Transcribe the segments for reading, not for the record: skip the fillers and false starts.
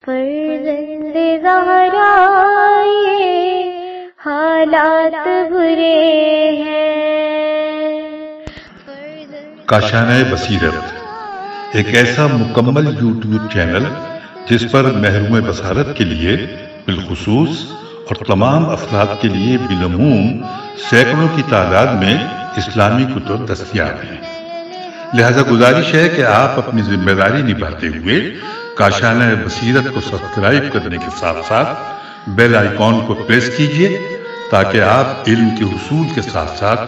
فرزند زہرا یہ حالات برے ہیں۔ کاشانۂ بصیرت ایک ایسا مکمل یوٹیوب چینل جس پر محروم بصارت کے لیے بالخصوص اور تمام افراد کے لیے بالعموم سینکڑوں کی تعداد میں اسلامی کتب دستیاب ہیں۔ لہذا گزارش ہے کہ آپ اپنی ذمہ داری نبھاتے ہوئے کاشانۂ بصیرت کو سبسکرائب کرنے کے ساتھ ساتھ بیل آئیکن کو پریس کیجئے تاکہ آپ علم کے حصول کے ساتھ ساتھ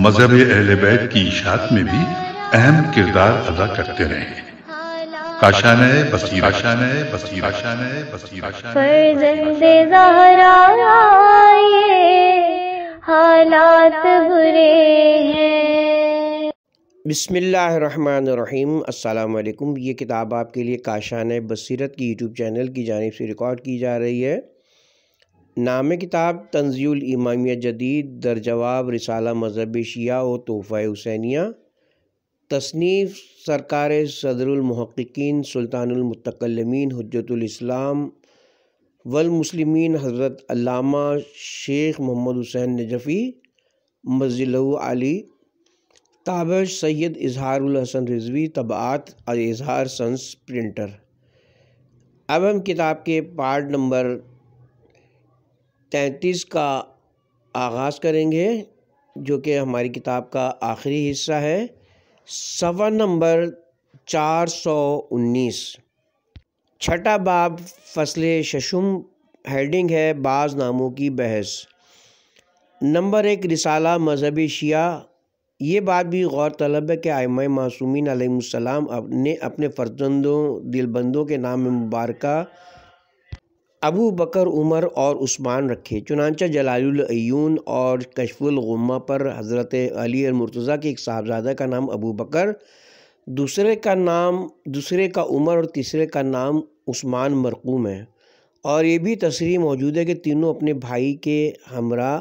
مذہب اہل بیت کی اشاعت میں بھی اہم کردار ادا کرتے رہیں۔ کاشانۂ بصیرت، فرزند زہرا یہ حالات برے ہیں۔ بسم اللہ الرحمن الرحیم۔ السلام علیکم۔ یہ کتاب آپ کے لیے کاشانۂ بصیرت کی یوٹیوب چینل کی جانب سے ریکارڈ کی جا رہی ہے۔ نام کتاب تنزیہ الامامیہ جدید در جواب رسالہ مذہب شیعہ و تحفہ حسینیہ، تصنیف سرکار صدر المحققین سلطان المتکلمین حجت الاسلام والمسلمین حضرت علامہ شیخ محمد حسین نجفی مجدلہ علی، تابع سید اظہار الحسن رضوی، طبعات اظہار سنس پرنٹر۔ اب ہم کتاب کے پارٹ نمبر 33 کا آغاز کریں گے، جو کہ ہماری کتاب کا آخری حصہ ہے۔ صفحہ نمبر 419، چھٹا باب، فصل ششم، ہیڈنگ ہے بعض ناموں کی بحث۔ نمبر 1، رسالہ مذہب شیعہ۔ یہ بات بھی غور طلب ہے کہ ائمہ معصومین علیہم السلام نے اپنے فرزندوں دلبندوں کے نام مبارکہ ابو بکر، عمر اور عثمان رکھے، چنانچہ جلال العیون اور کشف الغمہ پر حضرت علی المرتضیٰ کے ایک صاحبزادہ کا نام ابو بکر، دوسرے کا عمر اور تیسرے کا نام عثمان مرقوم ہے، اور یہ بھی تصریح موجود ہے کہ تینوں اپنے بھائی کے ہمراہ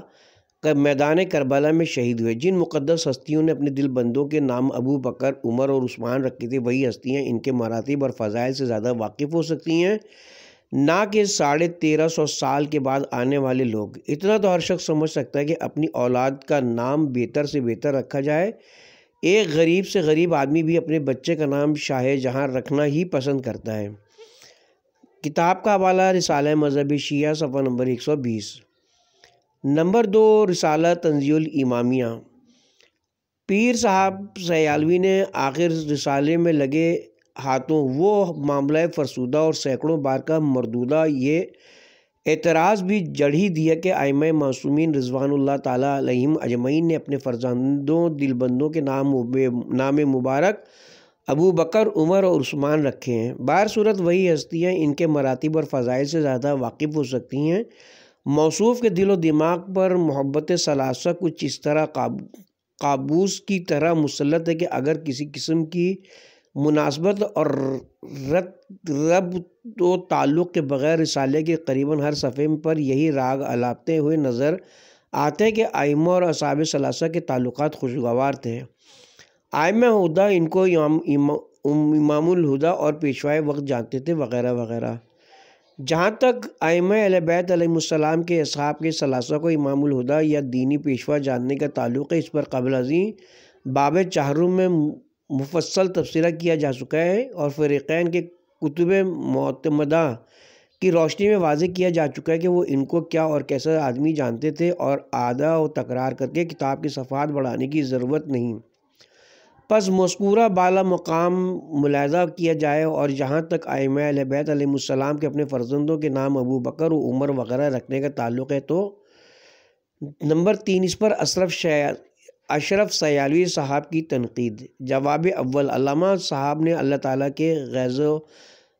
میدان کربلا میں شہید ہوئے۔ جن مقدس ہستیوں نے اپنے دل بندوں کے نام ابو بکر، عمر اور عثمان رکھے تھے، وہی ہستیاں ان کے مراتب اور فضائل سے زیادہ واقف ہو سکتی ہیں، نہ کہ 1350 سال کے بعد آنے والے لوگ۔ اتنا تو ہر شخص سمجھ سکتا ہے کہ اپنی اولاد کا نام بہتر سے بہتر رکھا جائے۔ ایک غریب سے غریب آدمی بھی اپنے بچے کا نام شاہ جہاں رکھنا ہی پسند کرتا ہے۔ کتاب کا حوالہ رسالہ مذہب شیعہ، صفحہ نمبر 120۔ نمبر 2، رسالہ تنزیہ الامامیہ۔ پیر صاحب سیالوی نے آخر رسالے میں لگے ہاتھوں وہ معاملہ فرسودہ اور سینکڑوں بار کا مردودہ یہ اعتراض بھی جڑ ہی دیا کہ ائمہ معصومین رضوان اللہ تعالیٰ علیہم اجمعین نے اپنے فرزندوں دلبندوں کے نام مبارک ابو بکر، عمر اور عثمان رکھے ہیں۔ بہر صورت وہی ہستیاں ان کے مراتب اور فضائل سے زیادہ واقف ہو سکتی ہیں۔ موصوف کے دل و دماغ پر محبت ثلاثہ کچھ اس طرح قابوس کی طرح مسلط ہے کہ اگر کسی قسم کی مناسبت اور ربط و تعلق کے بغیر رسالے کے قریباً ہر صفحے پر یہی راگ الاپتے ہوئے نظر آتے ہیں کہ ائمہ اور اصحاب ثلاثہ کے تعلقات خوشگوار تھے۔ ائمہ ہدیٰ ان کو امام الہدیٰ اور پیشوائے وقت جانتے تھے، وغیرہ وغیرہ۔ جہاں تک ائمہ اہل بیت علیہم السلام کے اصحاب کے ثلاثہ کو امام الہدیٰ یا دینی پیشوا جاننے کا تعلق ہے، اس پر قبل ازیں باب چہارم میں مفصل تبصرہ کیا جا چکا ہے، اور فریقین کے کتب معتمدہ کی روشنی میں واضح کیا جا چکا ہے کہ وہ ان کو کیا اور کیسا آدمی جانتے تھے، اور اعادہ و تکرار کر کے کتاب کے صفحات بڑھانے کی ضرورت نہیں۔ پس مذکورہ بالا مقام ملاحظہ کیا جائے، اور جہاں تک ائمہ اہل بیت علیہم السلام کے اپنے فرزندوں کے نام ابو بکر و عمر وغیرہ رکھنے کا تعلق ہے، تو نمبر 3، اس پر اشرف سیالوی صاحب کی تنقید۔ جواب اول، علامہ صاحب نے اللہ تعالیٰ کے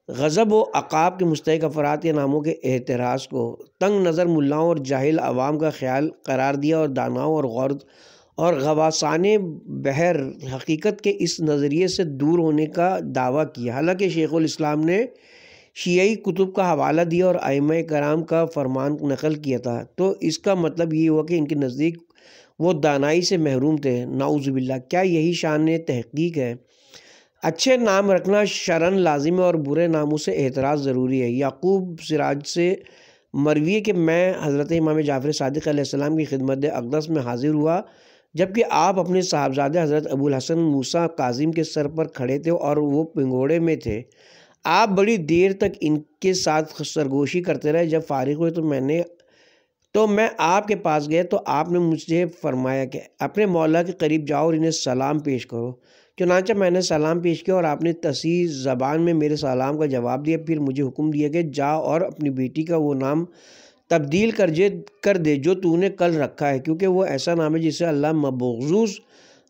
غضب و عقاب کے مستحق افراد کے ناموں کے احتراز کو تنگ نظر ملاؤں اور جاہل عوام کا خیال قرار دیا، اور داناؤں اور غواصان بحر حقیقت کے اس نظریے سے دور ہونے کا دعویٰ کیا۔ حالانکہ شیخ الاسلام نے شیعی کتب کا حوالہ دیا اور ائمہ کرام کا فرمان نقل کیا تھا، تو اس کا مطلب یہ ہوا کہ ان کے نزدیک وہ دانائی سے محروم تھے۔ نعوذ باللہ، کیا یہی شان تحقیق ہے؟ اچھے نام رکھنا شرعاً لازم ہے اور برے ناموں سے احتراز ضروری ہے۔ یعقوب سراج سے مروی ہے کہ میں حضرت امام جعفر صادق علیہ السلام کی خدمت اقدس میں حاضر ہوا جبکہ آپ اپنے صاحبزادے حضرت ابو الحسن موسیٰ کاظم کے سر پر کھڑے تھے اور وہ پنگھوڑے میں تھے۔ آپ بڑی دیر تک ان کے ساتھ سرگوشی کرتے رہے۔ جب فارغ ہوئے تو میں آپ کے پاس گئے تو آپ نے مجھے فرمایا کہ اپنے مولا کے قریب جاؤ اور انہیں سلام پیش کرو۔ چنانچہ میں نے سلام پیش کیا اور آپ نے تصحیح زبان میں میرے سلام کا جواب دیا۔ پھر مجھے حکم دیا کہ جا اور اپنی بیٹی کا وہ نام تبدیل کر دے جو تو نے کل رکھا ہے، کیونکہ وہ ایسا نام ہے جسے اللہ مبغوض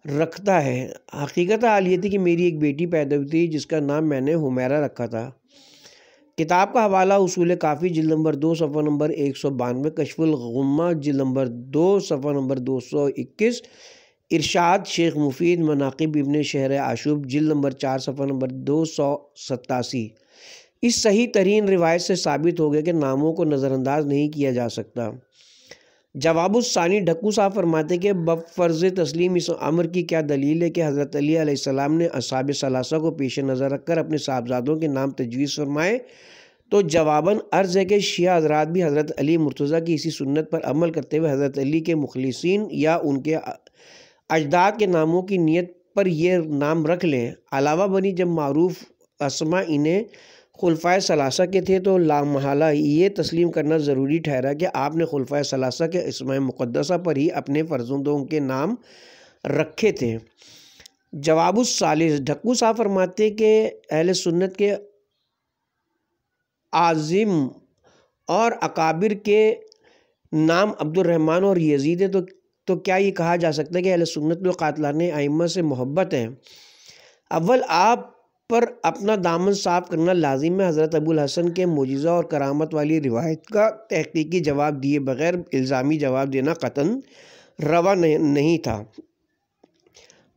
رکھتا ہے۔ حقیقت حال یہ تھی کہ میری ایک بیٹی پیدا ہوئی تھی جس کا نام میں نے حمیرہ رکھا تھا۔ کتاب کا حوالہ اصول کافی جلد نمبر 2 صفحہ نمبر 192، کشف الغمہ جلد نمبر 2 صفحہ نمبر 221، ارشاد شیخ مفید مناقب ابن شہر آشوب جلد نمبر 4 صفحہ نمبر 287۔ اس صحیح ترین روایت سے ثابت ہو گیا کہ ناموں کو نظر انداز نہیں کیا جا سکتا۔ جواب الثانی ڈھکو صاحب فرماتے کہ بفرض تسلیم اس امر کی کیا دلیل ہے کہ حضرت علی علیہ السلام نے اصحاب ثلاثہ کو پیش نظر رکھ کر اپنے صاحبزادوں کے نام تجویز فرمائے؟ تو جواباً عرض ہے کہ شیعہ حضرات بھی حضرت علی مرتضیٰ کی اسی سنت پر عمل کرتے ہوئے حضرت علی کے مخلصین یا ان کے اجداد کے ناموں کی نیت پر یہ نام رکھ لیں۔ علاوہ بنی جب معروف اسماء انہیں خلفائے ثلاثہ کے تھے تو لامحالہ یہ تسلیم کرنا ضروری ٹھہرا کہ آپ نے خلفائے ثلاثہ کے اسماء مقدسہ پر ہی اپنے فرزندوں کے نام رکھے تھے۔ جواب الثالث ڈھکو صاحب فرماتے کہ اہل سنت کے عظیم اور اکابر کے نام عبد الرحمن اور یزید ہے تو کیا یہ کہا جا سکتا ہے کہ اہل سنت کو قاتلان ائمہ سے محبت ہے؟ اول آپ پر اپنا دامن صاف کرنا لازم ہے۔ حضرت ابو الحسن کے معجزہ اور کرامت والی روایت کا تحقیقی جواب دیے بغیر الزامی جواب دینا قطعاً روا نہیں تھا۔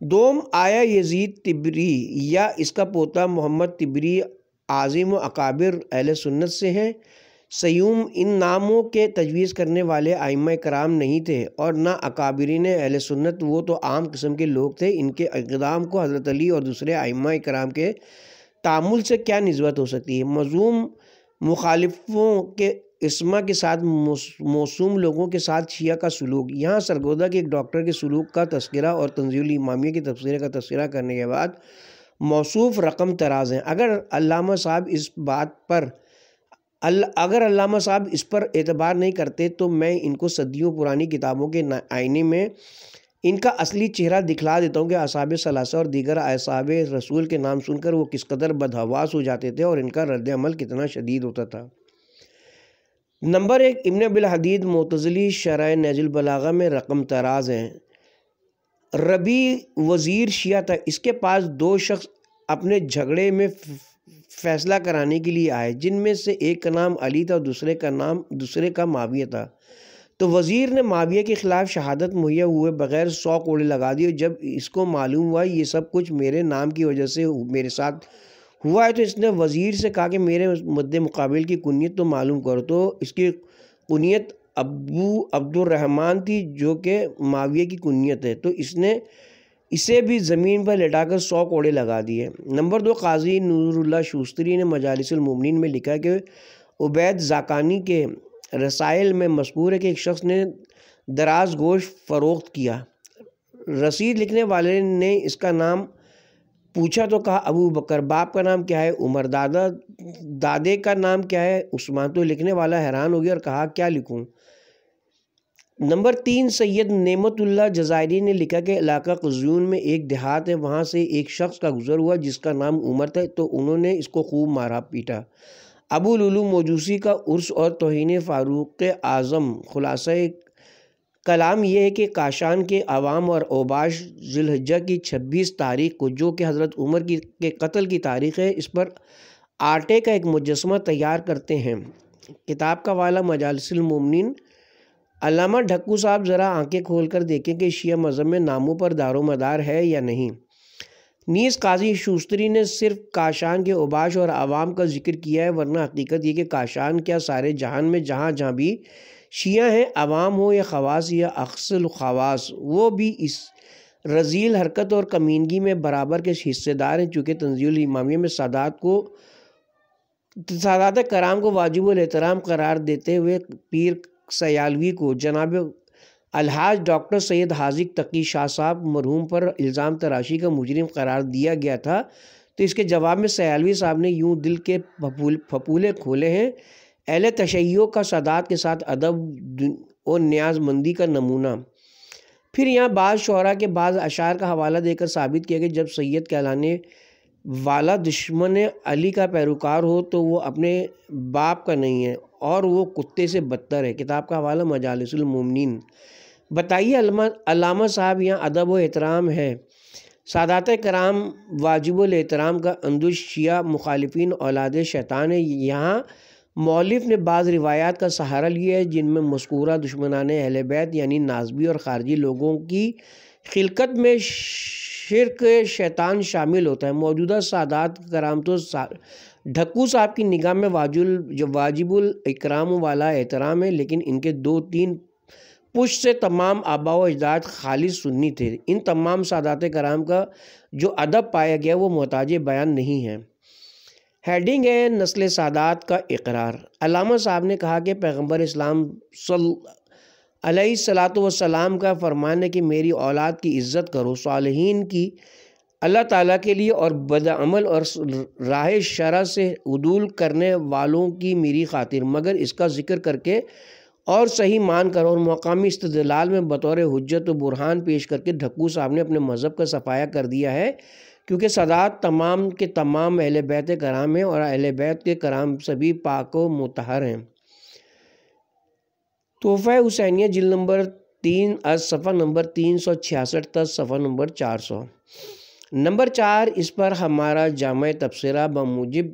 دوم آیا یزید تبری یا اس کا پوتا محمد تبری عظیم و اکابر اہل سنت سے ہیں؟ سیوم ان ناموں کے تجویز کرنے والے ائمہ کرام نہیں تھے اور نہ اکابرین اہل سنت، وہ تو عام قسم کے لوگ تھے۔ ان کے اقدام کو حضرت علی اور دوسرے ائمہ کرام کے تعامل سے کیا نسبت ہو سکتی ہے؟ مظلوم مخالفوں کے اسما کے ساتھ موسوم لوگوں کے ساتھ شیعہ کا سلوک۔ یہاں سرگودا کے ایک ڈاکٹر کے سلوک کا تذکرہ اور تنزیل الامامیہ کی تفسیر کا تذکرہ کرنے کے بعد موصوف رقم تراز ہیں۔ اگر علامہ صاحب اس پر اعتبار نہیں کرتے تو میں ان کو صدیوں پرانی کتابوں کے آئینے میں ان کا اصلی چہرہ دکھلا دیتا ہوں کہ اصحاب ثلاثہ اور دیگر اصحاب رسول کے نام سن کر وہ کس قدر بدحواس ہو جاتے تھے اور ان کا رد عمل کتنا شدید ہوتا تھا۔ نمبر 1 ابن ابی الحدید معتزلی شرح نہج البلاغہ میں رقم تراز ہیں۔ ربی وزیر شیعہ تھا، اس کے پاس 2 شخص اپنے جھگڑے میں فیصلہ کرانے کے لیے آئے، جن میں سے ایک کا نام علی تھا اور دوسرے کا معاویہ تھا۔ تو وزیر نے معاویہ کے خلاف شہادت مہیا ہوئے بغیر 100 کوڑے لگا دیے۔ جب اس کو معلوم ہوا یہ سب کچھ میرے نام کی وجہ سے میرے ساتھ ہوا ہے تو اس نے وزیر سے کہا کہ میرے مد مقابل کی کنیت تو معلوم کرو۔ تو اس کی کنیت ابو عبد الرحمن تھی جو کہ معاویہ کی کنیت ہے، تو اس نے اسے بھی زمین پر لٹا کر 100 کوڑے لگا دیے۔ نمبر 2 قاضی نور اللہ شوستری نے مجالس المومنین میں لکھا کہ عبید زاکانی کے رسائل میں مذکور ہے کہ ایک شخص نے دراز گوشت فروخت کیا۔ رسید لکھنے والے نے اس کا نام پوچھا تو کہا ابو بکر۔ باپ کا نام کیا ہے؟ عمر۔ دادے کا نام کیا ہے؟ عثمان۔ تو لکھنے والا حیران ہو گیا اور کہا کیا لکھوں؟ نمبر 3 سید نعمت اللہ جزائری نے لکھا کہ علاقہ قزوین میں ایک دیہات ہے، وہاں سے ایک شخص کا گزر ہوا جس کا نام عمر تھا، تو انہوں نے اس کو خوب مارا پیٹا۔ ابو لولو موجوسی کا عرس اور توہین فاروق اعظم۔ خلاصہ کلام یہ ہے کہ کاشان کے عوام اور اوباش ذی الحجہ کی 26 تاریخ کو، جو کہ حضرت عمر کے قتل کی تاریخ ہے، اس پر آٹے کا ایک مجسمہ تیار کرتے ہیں۔ کتاب کا حوالہ مجالس المومنین۔ علامہ ڈھکو صاحب ذرا آنکھیں کھول کر دیکھیں کہ شیعہ مذہب میں ناموں پر دار و مدار ہے یا نہیں۔ نیز قاضی شوستری نے صرف کاشان کے اوباش اور عوام کا ذکر کیا ہے، ورنہ حقیقت یہ کہ کاشان کیا سارے جہان میں جہاں بھی شیعہ ہیں، عوام ہو یا خواص یا اخص الخواص، وہ بھی اس رذیل حرکت اور کمینگی میں برابر کے حصے دار ہیں، چونکہ تنزیل الامامیہ میں سادات کرام کو واجب الاحترام قرار دیتے ہوئے پیر سیالوی کو جناب الحاج ڈاکٹر سید حاذق تقی شاہ صاحب مرحوم پر الزام تراشی کا مجرم قرار دیا گیا تھا، تو اس کے جواب میں سیالوی صاحب نے یوں دل کے پھپولے کھولے ہیں: اہل تشیع کا سادات کے ساتھ ادب اور نیاز مندی کا نمونہ۔ پھر یہاں بعض شعراء کے بعض اشعار کا حوالہ دے کر ثابت کیا کہ جب سید کہلانے والا دشمن علی کا پیروکار ہو تو وہ اپنے باپ کا نہیں ہے اور وہ کتے سے بدتر ہے۔ کتاب کا حوالہ مجالس المومنین۔ بتائیے علامہ صاحب، یہاں ادب و احترام ہے، سادات کرام واجب الاحترام کا اندوش شیعہ مخالفین اولاد شیطان ہے۔ یہاں مؤلف نے بعض روایات کا سہارا لیا ہے جن میں مذکورہ دشمنان اہل بیت یعنی نازبی اور خارجی لوگوں کی خلقت میں شرک شیطان شامل ہوتا ہے۔ موجودہ سادات کرام تو ڈھکو صاحب کی نگاہ میں واجب الاکرام والا احترام ہے، لیکن ان کے 2-3 پشت سے تمام آباء و اجداد خالص سنی تھے۔ ان تمام سادات کرام کا جو ادب پایا گیا وہ محتاج بیان نہیں ہے۔ ہیڈنگ ہے: نسل سادات کا اقرار۔ علامہ صاحب نے کہا کہ پیغمبر اسلام علیہ الصلاۃ والسلام کا فرمان ہے کہ میری اولاد کی عزت کرو، صالحین کی اللہ تعالیٰ کے لیے، اور بدعمل اور راہ شرع سے عدول کرنے والوں کی میری خاطر، مگر اس کا ذکر کر کے اور صحیح مان کر اور مقامی استدلال میں بطور حجت و برہان پیش کر کے ڈھکو صاحب نے اپنے مذہب کا صفایا کر دیا ہے، کیونکہ سادات تمام کے تمام اہل بیت کرام ہیں اور اہل بیت کے کرام سبھی پاک و مطہر ہیں۔ تحفہ حسینیہ جلد نمبر 3 از صفحہ نمبر 366 تا صفحہ نمبر 400۔ نمبر 4، اس پر ہمارا جامع تبصرہ بموجب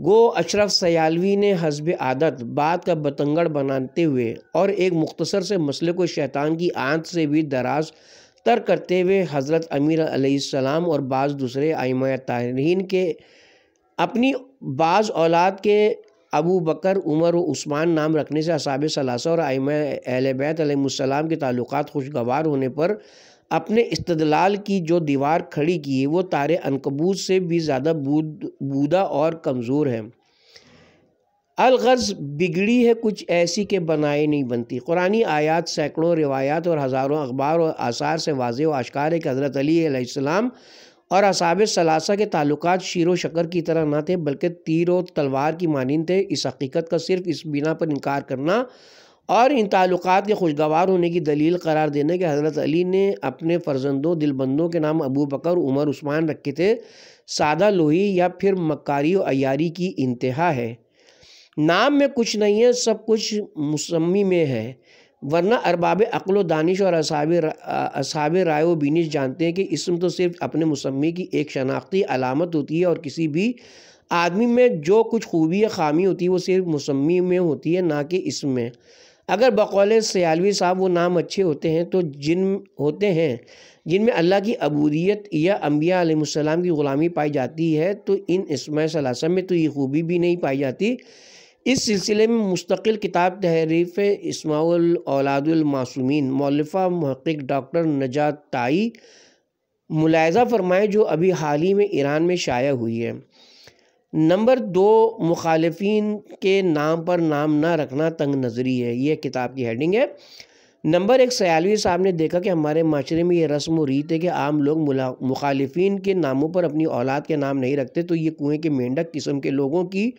گو اشرف سیالوی نے حسب عادت بات کا بتنگڑ بناتے ہوئے اور ایک مختصر سے مسئلے کو شیطان کی آنت سے بھی دراز تر کرتے ہوئے حضرت امیر علیہ السلام اور بعض دوسرے ائمہ طاہرین کے اپنی بعض اولاد کے ابو بکر، عمر و عثمان نام رکھنے سے اصحاب ثلاثہ اور ائمہ اہل بیت علیہ السلام کے تعلقات خوشگوار ہونے پر اپنے استدلال کی جو دیوار کھڑی کی ہے وہ تار عنکبوت سے بھی زیادہ بودا اور کمزور ہے۔ الغرض بگڑی ہے کچھ ایسی کہ بنائے نہیں بنتی۔ قرآنی آیات، سینکڑوں روایات اور ہزاروں اخبار اور آثار سے واضح و آشکار ہے کہ حضرت علی علیہ السلام اور اصحاب ثلاثہ کے تعلقات شیر و شکر کی طرح نہ تھے بلکہ تیر و تلوار کی مانند تھے۔ اس حقیقت کا صرف اس بنا پر انکار کرنا اور ان تعلقات کے خوشگوار ہونے کی دلیل قرار دینا کہ حضرت علی نے اپنے فرزندوں دلبندوں کے نام ابو بکر، عمر، عثمان رکھے تھے، سادہ لوہی یا پھر مکاری و عیاری کی انتہا ہے۔ نام میں کچھ نہیں ہے، سب کچھ مسمی میں ہے، ورنہ ارباب عقل و دانش اور اصحاب رائے و بینش جانتے ہیں کہ اسم تو صرف اپنے مسمی کی ایک شناختی علامت ہوتی ہے اور کسی بھی آدمی میں جو کچھ خوبی یا خامی ہوتی ہے وہ صرف مسمی میں ہوتی ہے، نہ کہ اسم میں۔ اگر بقول سیالوی صاحب وہ نام اچھے ہوتے ہیں تو جن میں اللہ کی عبودیت یا انبیاء علیہ السلام کی غلامی پائی جاتی ہے تو ان اسماء ثلاثہ میں تو یہ خوبی بھی نہیں پائی جاتی۔ اس سلسلے میں مستقل کتاب تحریف اسماء الاولاد المعصومین، مؤلفہ محقق ڈاکٹر نجات طائی ملاحظہ فرمائے، جو ابھی حال ہی میں ایران میں شائع ہوئی ہے۔ نمبر 2، مخالفین کے نام پر نام نہ رکھنا تنگ نظری ہے، یہ کتاب کی ہیڈنگ ہے۔ نمبر 1، سیالوی صاحب نے دیکھا کہ ہمارے معاشرے میں یہ رسم و ریت ہے کہ عام لوگ مخالفین کے ناموں پر اپنی اولاد کے نام نہیں رکھتے، تو یہ کنویں کے مینڈک قسم کے لوگوں کی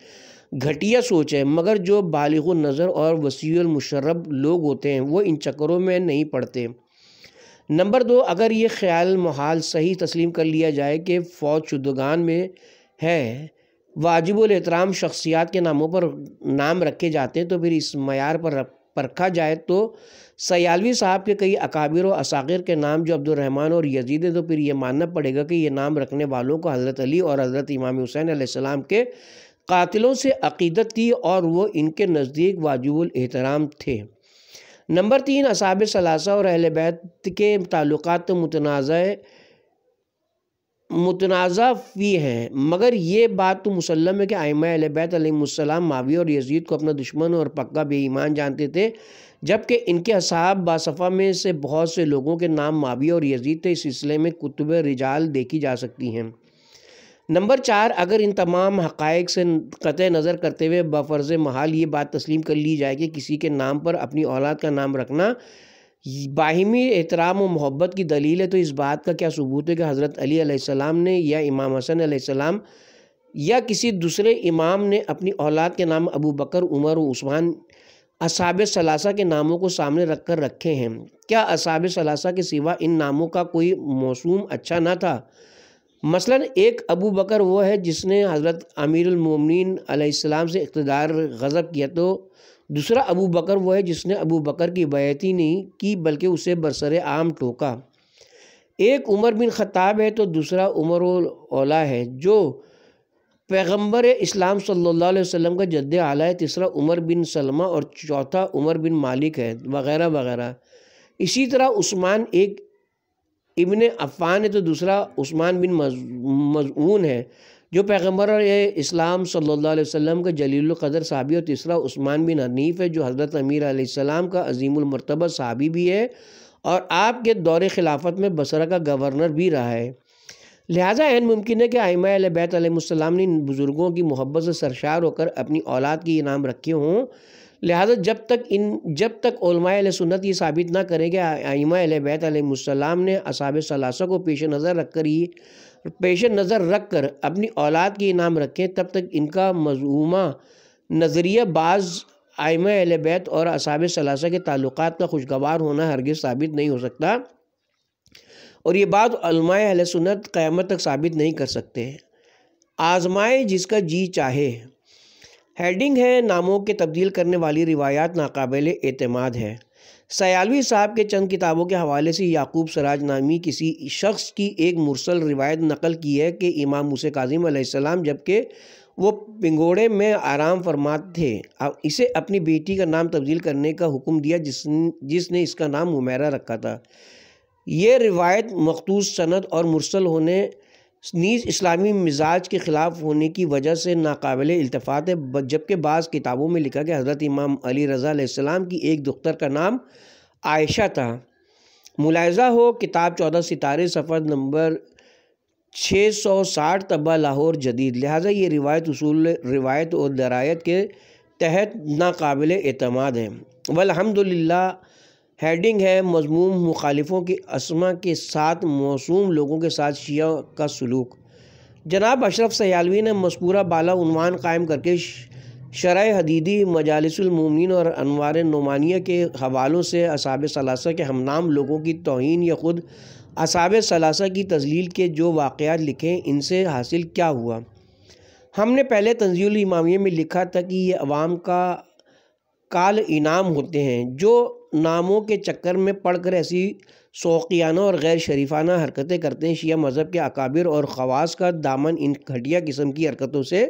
گھٹیا سوچ ہے، مگر جو بالغ النظر اور وسیع المشرب لوگ ہوتے ہیں وہ ان چکروں میں نہیں پڑتے۔ نمبر 2، اگر یہ خیال محال صحیح تسلیم کر لیا جائے کہ فوت شدگان میں ہے واجب الاحترام شخصیات کے ناموں پر نام رکھے جاتے ہیں، تو پھر اس معیار پر پرکھا جائے تو سیالوی صاحب کے کئی اکابر و اصاغر کے نام جو عبد الرحمن اور یزید ہے، تو پھر یہ ماننا پڑے گا کہ یہ نام رکھنے والوں کو حضرت علی اور حضرت امام حسین علیہ السلام کے قاتلوں سے عقیدت تھی اور وہ ان کے نزدیک واجب الاحترام تھے۔ نمبر 3، اصحاب ثلاثہ اور اہل بیت کے تعلقات متنازع متنازع فی ہیں، مگر یہ بات تو مسلم ہے کہ ائمہ اہل بیت علیہم السلام معاویہ اور یزید کو اپنا دشمن اور پکا بے ایمان جانتے تھے، جبکہ ان کے اصحاب باصفہ میں سے بہت سے لوگوں کے نام معاویہ اور یزید تھے۔ اس سلسلے میں کتب رجال دیکھی جا سکتی ہیں۔ نمبر 4، اگر ان تمام حقائق سے قطع نظر کرتے ہوئے بفرض محال یہ بات تسلیم کر لی جائے کہ کسی کے نام پر اپنی اولاد کا نام رکھنا باہمی احترام و محبت کی دلیل ہے، تو اس بات کا کیا ثبوت ہے کہ حضرت علی علیہ السلام نے یا امام حسن علیہ السلام یا کسی دوسرے امام نے اپنی اولاد کے نام ابو بکر، عمر و عثمان اصحاب ثلاثہ کے ناموں کو سامنے رکھ کر رکھے ہیں؟ کیا اصحاب ثلاثہ کے سوا ان ناموں کا کوئی موسوم اچھا نہ تھا؟ مثلا ایک ابو بکر وہ ہے جس نے حضرت امیر المومنین علیہ السلام سے اقتدار غصب کیا، تو دوسرا ابو بکر وہ ہے جس نے ابو بکر کی بیعت ہی نہیں کی بلکہ اسے برسر عام ٹوکا۔ ایک عمر بن خطاب ہے تو دوسرا عمر اولا ہے جو پیغمبر اسلام صلی اللہ علیہ وسلم کا جد اعلیٰ ہے، تیسرا عمر بن سلمہ اور چوتھا عمر بن مالک ہے، وغیرہ وغیرہ۔ اسی طرح عثمان ایک ابن عفان ہے تو دوسرا عثمان بن مظعون ہے جو پیغمبر اسلام صلی اللہ علیہ وسلم کا جلیل القدر صحابی، اور تیسرا عثمان بن حنیف ہے جو حضرت امیر علیہ السلام کا عظیم المرتبہ صحابی بھی ہے اور آپ کے دور خلافت میں بصرہ کا گورنر بھی رہا ہے۔ لہٰذا عین ممکن ہے کہ ائمہ اہل بیت علیہ السلام نے ان بزرگوں کی محبت سے سرشار ہو کر اپنی اولاد کے انعام رکھے ہوں۔ لہٰذا جب تک علماء اہل سنت یہ ثابت نہ کریں کہ ائمہ اہل بیت علیہ السلام نے اصحاب ثلاثہ کو پیش نظر رکھ کر اپنی اولاد کے انعام رکھیں، تب تک ان کا مذمومہ نظریہ بعض ائمہ اہل بیت اور اصحاب ثلاثہ کے تعلقات کا خوشگوار ہونا ہرگز ثابت نہیں ہو سکتا، اور یہ بات علماء اہل سنت قیامت تک ثابت نہیں کر سکتے۔ آزمائے جس کا جی چاہے۔ ہیڈنگ ہے ناموں کے تبدیل کرنے والی روایات ناقابل اعتماد ہے۔ سیالوی صاحب کے چند کتابوں کے حوالے سے یعقوب سراج نامی کسی شخص کی ایک مرسل روایت نقل کی ہے کہ امام موسیٰ کاظم علیہ السلام جبکہ وہ پنگوڑے میں آرام فرما تھے اسے اپنی بیٹی کا نام تبدیل کرنے کا حکم دیا جس نے اس کا نام حمیرہ رکھا تھا۔ یہ روایت مخصوص سند اور مرسل ہونے نیز اسلامی مزاج کے خلاف ہونے کی وجہ سے ناقابل التفات ہے، جبکہ بعض کتابوں میں لکھا کہ حضرت امام علی رضا علیہ السلام کی ایک دختر کا نام عائشہ تھا۔ ملاحظہ ہو کتاب 14 ستارے صفحہ نمبر 660 طبع لاہور جدید۔ لہٰذا یہ روایت اصول روایت اور درایت کے تحت ناقابل اعتماد ہے۔ والحمدللہ۔ ہیڈنگ ہے مذموم مخالفوں کے اسما کے ساتھ موسوم لوگوں کے ساتھ شیعہ کا سلوک۔ جناب اشرف سیالوی نے مذکورہ بالا عنوان قائم کر کے شرح حدیدی، مجالس المومنین اور انوار نعمانیہ کے حوالوں سے اصحاب ثلاثہ کے ہم نام لوگوں کی توہین یا خود اصحاب ثلاثہ کی تضلیل کے جو واقعات لکھے ان سے حاصل کیا ہوا؟ ہم نے پہلے تنزیل الامامیہ میں لکھا تھا کہ یہ عوام کا کال انعام ہوتے ہیں جو ناموں کے چکر میں پڑھ کر ایسی شوقیانہ اور غیر شریفانہ حرکتیں کرتے ہیں۔ شیعہ مذہب کے اکابر اور خواص کا دامن ان گھٹیا قسم کی حرکتوں سے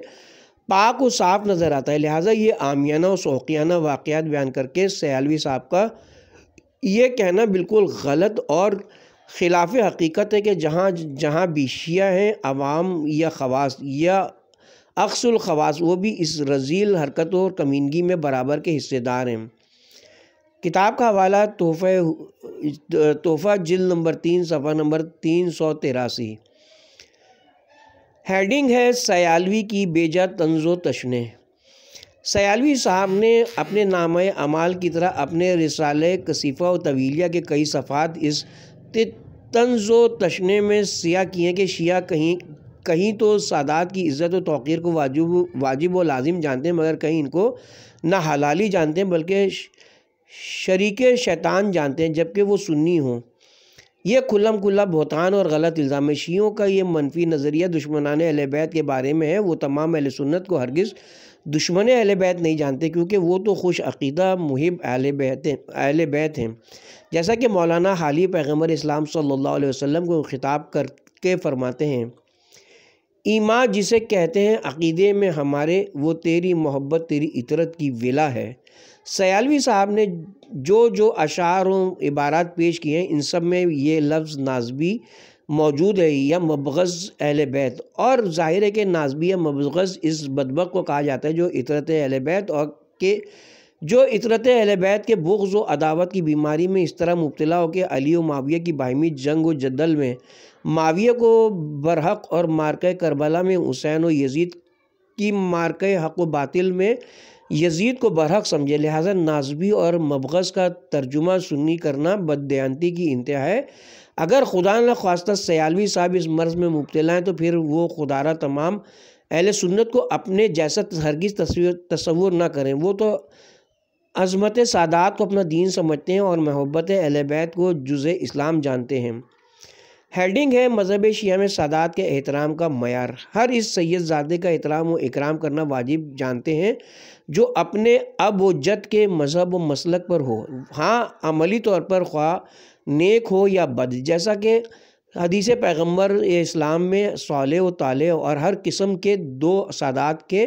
پاک و صاف نظر آتا ہے۔ لہٰذا یہ عامیانہ اور شوقیانہ واقعات بیان کر کے سیالوی صاحب کا یہ کہنا بالکل غلط اور خلاف حقیقت ہے کہ جہاں بھی شیعہ ہیں عوام یا خواص یا اقص الخواص وہ بھی اس رذیل حرکتوں اور کمینگی میں برابر کے حصے دار ہیں۔ کتاب کا حوالہ تحفہ جلد نمبر 3 صفحہ نمبر 383۔ ہیڈنگ ہے سیالوی کی بیجا طنز و تشنع۔ سیالوی صاحب نے اپنے نامہ اعمال کی طرح اپنے رسالہ کثیفہ و طویلیہ کے کئی صفحات اس طنز و تشنع میں سیاہ کیے کہ شیعہ کہیں تو سادات کی عزت و توقیر کو واجب و لازم جانتے ہیں، مگر کہیں ان کو نہ حلالی جانتے ہیں بلکہ شریک شیطان جانتے ہیں جبکہ وہ سنی ہوں۔ یہ کھلم کھلا بہتان اور غلط الزام ہے۔ شیعوں کا یہ منفی نظریہ دشمنان اہل بیت کے بارے میں ہے۔ وہ تمام اہل سنت کو ہرگز دشمن اہل بیت نہیں جانتے کیونکہ وہ تو خوش عقیدہ محب اہل بیت ہیں، جیسا کہ مولانا حالی پیغمبر اسلام صلی اللہ علیہ وسلم کو خطاب کر کے فرماتے ہیں، ایمان جسے کہتے ہیں عقیدے میں ہمارے، وہ تیری محبت تیری اطرت کی ولا ہے۔ سیالوی صاحب نے جو اشعار و عبارات پیش کیے ہیں ان سب میں یہ لفظ نازبی موجود ہے یا مبغض اہل بیت، اور ظاہر ہے کہ نازبی یا مبغض اس بدبخت کو کہا جاتا ہے جو عطرت اہل بیت اہل بیت کے بغض و عداوت کی بیماری میں اس طرح مبتلا ہو کہ علی و معاویہ کی باہمی جنگ و جدل میں معاویہ کو برحق اور مارکہ کربلا میں حسین و یزید کی مارکہ حق و باطل میں یزید کو برحق سمجھے۔ لہٰذا نازبی اور مبغض کا ترجمہ سنی کرنا بددیانتی کی انتہا ہے۔ اگر خدا نہ خواستہ سیالوی صاحب اس مرض میں مبتلا ہیں تو پھر وہ خدارہ تمام اہل سنت کو اپنے جیسا ہرگز تصور نہ کریں۔ وہ تو عظمت سادات کو اپنا دین سمجھتے ہیں اور محبت اہل بیت کو جزء اسلام جانتے ہیں۔ ہیڈنگ ہے مذہب شیعہ میں سادات کے احترام کا معیار۔ ہر اس سید زادے کا احترام و اکرام کرنا واجب جانتے ہیں جو اپنے اب و جد کے مذہب و مسلک پر ہو، ہاں عملی طور پر خواہ نیک ہو یا بد، جیسا کہ حدیث پیغمبر اسلام میں صالح و طالح اور ہر قسم کے دو سادات کے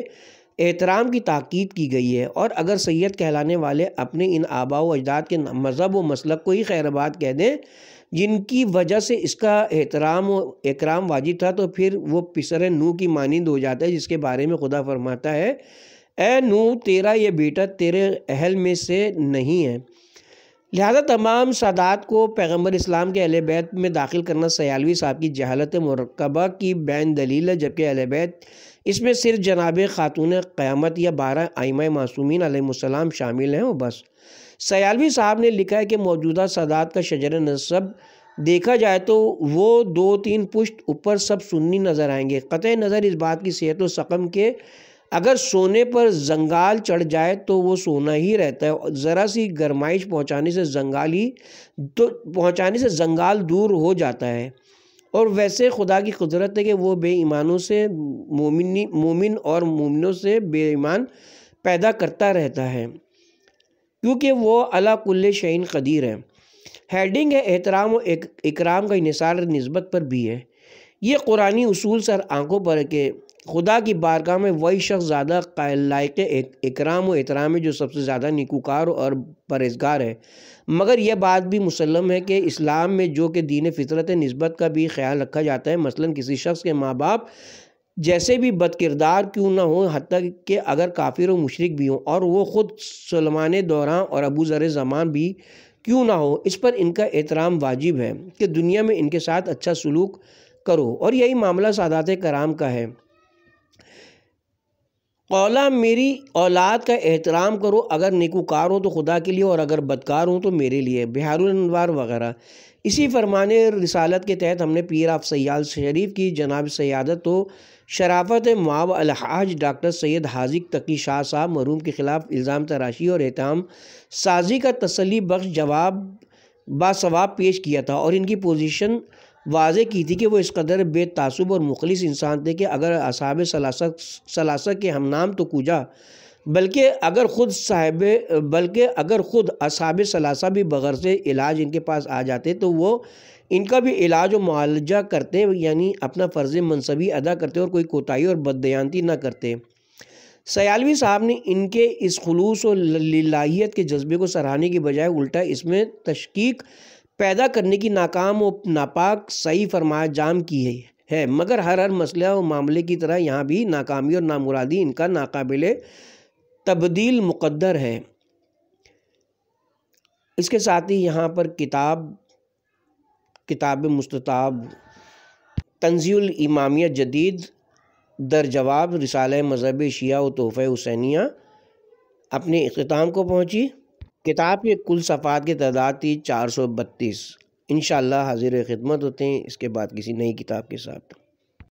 احترام کی تاکید کی گئی ہے۔ اور اگر سید کہلانے والے اپنے ان آباء و اجداد کے مذہب و مسلک کو ہی خیر آباد کہہ دیں جن کی وجہ سے اس کا احترام و اکرام واجب تھا، تو پھر وہ پسر نوح کی مانند ہو جاتا ہے جس کے بارے میں خدا فرماتا ہے اے نوح تیرا یہ بیٹا تیرے اہل میں سے نہیں ہے۔ لہذا تمام سادات کو پیغمبر اسلام کے اہل بیت میں داخل کرنا سیالوی صاحب کی جہالت مرکبہ کی بین دلیل ہے، جبکہ اہل بیت اس میں صرف جناب خاتون قیامت یا 12 ائمہ معصومین علیہ السلام شامل ہیں، وہ بس۔ سیالوی صاحب نے لکھا ہے کہ موجودہ سادات کا شجر نسب دیکھا جائے تو وہ 2-3 پشت اوپر سب سنی نظر آئیں گے، قطع نظر اس بات کی صحت و سقم کے اگر سونے پر زنگال چڑھ جائے تو وہ سونا ہی رہتا ہے، ذرا سی گرمائش پہنچانے سے زنگال دور ہو جاتا ہے۔ اور ویسے خدا کی قدرت ہے کہ وہ بے ایمانوں سے مومن اور مومنوں سے بے ایمان پیدا کرتا رہتا ہے کیونکہ وہ علی کل شیء قدیر ہے۔ ہیڈنگ ہے احترام و اکرام کا انحصار نسبت پر بھی ہے۔ یہ قرآنی اصول سر آنکھوں پر ہے کہ خدا کی بارگاہ میں وہی شخص زیادہ لائق اکرام و احترام ہے جو سب سے زیادہ نیکوکار اور پرہیزگار ہے۔ مگر یہ بات بھی مسلم ہے کہ اسلام میں جو کہ دین فطرت نسبت کا بھی خیال رکھا جاتا ہے، مثلا کسی شخص کے ماں باپ جیسے بھی بد کردار کیوں نہ ہوں، حتیٰ کہ اگر کافر و مشرک بھی ہوں، اور وہ خود سلمان دوراں اور ابو ذر زمان بھی کیوں نہ ہو، اس پر ان کا احترام واجب ہے کہ دنیا میں ان کے ساتھ اچھا سلوک کرو، اور یہی معاملہ سادات کرام کا ہے۔ قولا میری اولاد کا احترام کرو، اگر نیکوکار ہوں تو خدا کے لیے اور اگر بدکار ہوں تو میرے لیے، بہار الانوار وغیرہ۔ اسی فرمان رسالت کے تحت ہم نے پیر آف سیال شریف کی جناب سیادت و شرافت معاو الحاج ڈاکٹر سید حاذق تقی شاہ صاحب مرحوم کے خلاف الزام تراشی اور اتہام سازی کا تسلی بخش جواب باثواب پیش کیا تھا، اور ان کی پوزیشن واضح کی تھی کہ وہ اس قدر بے تعصب اور مخلص انسان تھے کہ اگر اصحاب ثلاثہ کے ہم نام تو کوجا، بلکہ اگر خود اصحاب ثلاثہ بھی بغیر سے علاج ان کے پاس آ جاتے تو وہ ان کا بھی علاج و معالجہ کرتے، یعنی اپنا فرض منصبی ادا کرتے اور کوئی کوتاہی اور بددیانتی نہ کرتے۔ سیالوی صاحب نے ان کے اس خلوص و للہیت کے جذبے کو سراہنے کی بجائے الٹا اس میں تشکیک پیدا کرنے کی ناکام و ناپاک صحیح فرمایا جام کی ہے، مگر ہر مسئلہ و معاملے کی طرح یہاں بھی ناکامی اور نامرادی ان کا ناقابل تبدیل مقدر ہے۔ اس کے ساتھ ہی یہاں پر کتاب مستطاب تنزیہ الامامیہ جدید در جواب رسالہ مذہب شیعہ و تحفہ حسینیہ اپنے اختتام کو پہنچی۔ کتاب کے کل صفحات کی تعداد تھی 432۔ انشاءاللہ حاضر خدمت ہوتے ہیں اس کے بعد کسی نئی کتاب کے ساتھ۔